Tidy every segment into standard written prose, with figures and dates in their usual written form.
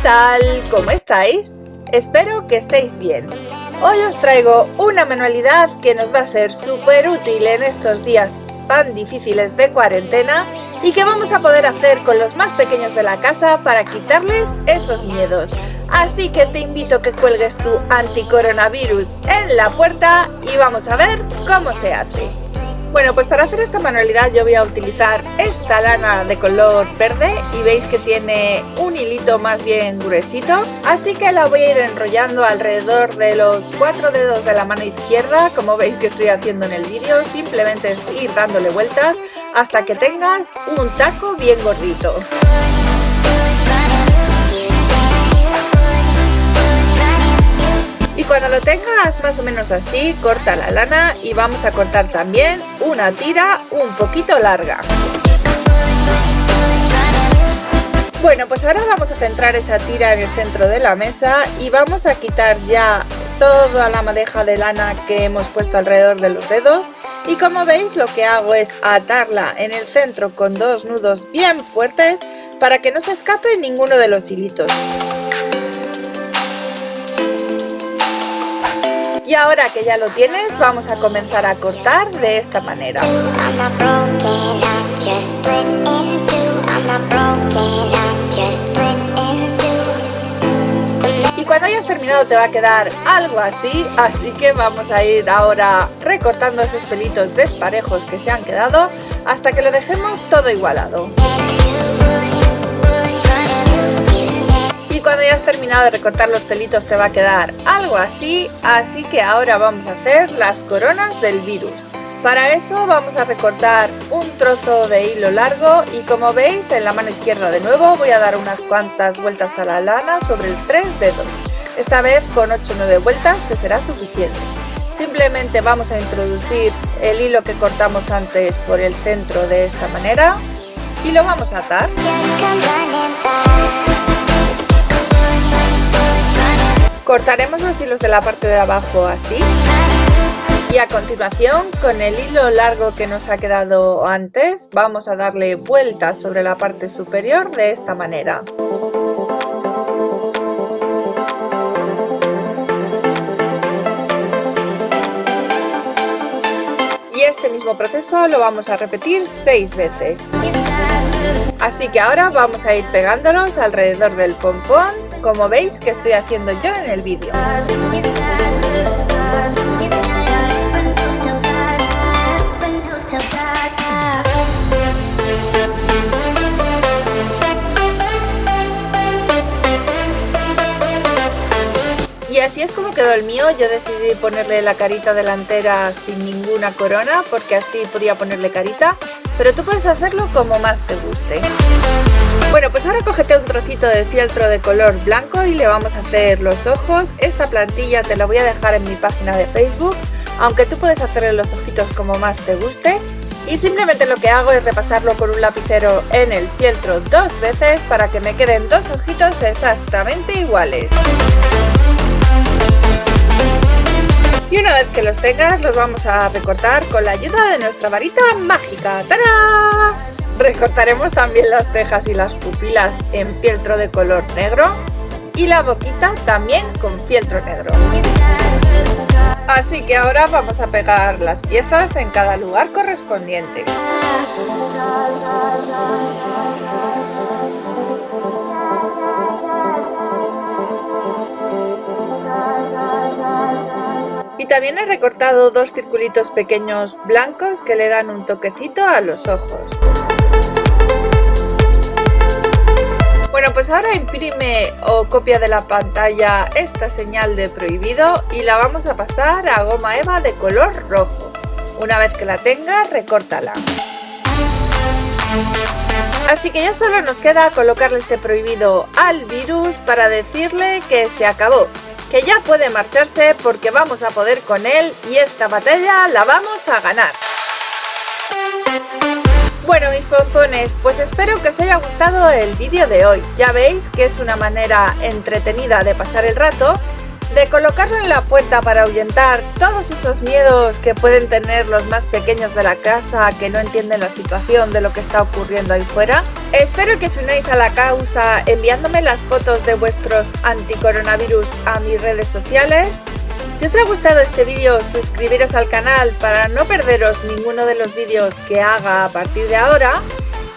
tal? ¿Cómo estáis? Espero que estéis bien. Hoy os traigo una manualidad que nos va a ser súper útil en estos días tan difíciles de cuarentena y que vamos a poder hacer con los más pequeños de la casa para quitarles esos miedos. Así que te invito a que cuelgues tu anticoronavirus en la puerta y vamos a ver cómo se hace. Bueno, pues para hacer esta manualidad yo voy a utilizar esta lana de color verde y veis que tiene un hilito más bien gruesito, así que la voy a ir enrollando alrededor de los 4 dedos de la mano izquierda, como veis que estoy haciendo en el vídeo. Simplemente es ir dándole vueltas hasta que tengas un taco bien gordito. Y cuando lo tengas más o menos así, corta la lana y vamos a cortar también una tira un poquito larga. Bueno, pues ahora vamos a centrar esa tira en el centro de la mesa y vamos a quitar ya toda la madeja de lana que hemos puesto alrededor de los dedos. Y como veis, lo que hago es atarla en el centro con dos nudos bien fuertes para que no se escape ninguno de los hilitos. Y ahora que ya lo tienes, vamos a comenzar a cortar de esta manera. Y cuando hayas terminado te va a quedar algo así que vamos a ir ahora recortando esos pelitos desparejos que se han quedado hasta que lo dejemos todo igualado. Y cuando ya has terminado de recortar los pelitos te va a quedar algo así que ahora vamos a hacer las coronas del virus. Para eso vamos a recortar un trozo de hilo largo y como veis en la mano izquierda de nuevo voy a dar unas cuantas vueltas a la lana sobre el 3 dedos. Esta vez con 8 o 9 vueltas, que será suficiente. Simplemente vamos a introducir el hilo que cortamos antes por el centro de esta manera y lo vamos a atar. Cortaremos los hilos de la parte de abajo así y a continuación con el hilo largo que nos ha quedado antes vamos a darle vueltas sobre la parte superior de esta manera. Y este mismo proceso lo vamos a repetir 6 veces. Así que ahora vamos a ir pegándolos alrededor del pompón, como veis que estoy haciendo yo en el vídeo. Y así es como quedó el mío. Yo decidí ponerle la carita delantera sin ninguna corona porque así podía ponerle carita, pero tú puedes hacerlo como más te guste. Bueno, pues ahora cógete un trocito de fieltro de color blanco y le vamos a hacer los ojos. Esta plantilla te la voy a dejar en mi página de Facebook, aunque tú puedes hacerle los ojitos como más te guste. Y simplemente lo que hago es repasarlo con un lapicero en el fieltro 2 veces para que me queden 2 ojitos exactamente iguales. Y una vez que los tengas, los vamos a recortar con la ayuda de nuestra varita mágica. ¡Tarán! Recortaremos también las cejas y las pupilas en fieltro de color negro y la boquita también con fieltro negro. Así que ahora vamos a pegar las piezas en cada lugar correspondiente. Y también he recortado 2 circulitos pequeños blancos que le dan un toquecito a los ojos. Bueno, pues ahora imprime o copia de la pantalla esta señal de prohibido y la vamos a pasar a goma eva de color rojo. Una vez que la tengas, recórtala. Así que ya solo nos queda colocarle este prohibido al virus para decirle que se acabó, que ya puede marcharse porque vamos a poder con él y esta batalla la vamos a ganar. Bueno, mis pompones, pues espero que os haya gustado el vídeo de hoy. Ya veis que es una manera entretenida de pasar el rato, de colocarlo en la puerta para ahuyentar todos esos miedos que pueden tener los más pequeños de la casa que no entienden la situación de lo que está ocurriendo ahí fuera. Espero que os unáis a la causa enviándome las fotos de vuestros anticoronavirus a mis redes sociales. Si os ha gustado este vídeo, suscribiros al canal para no perderos ninguno de los vídeos que haga a partir de ahora.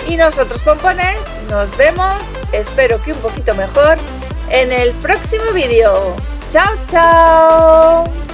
Y nosotros, pompones, nos vemos, espero que un poquito mejor, en el próximo vídeo. ¡Chao, chao!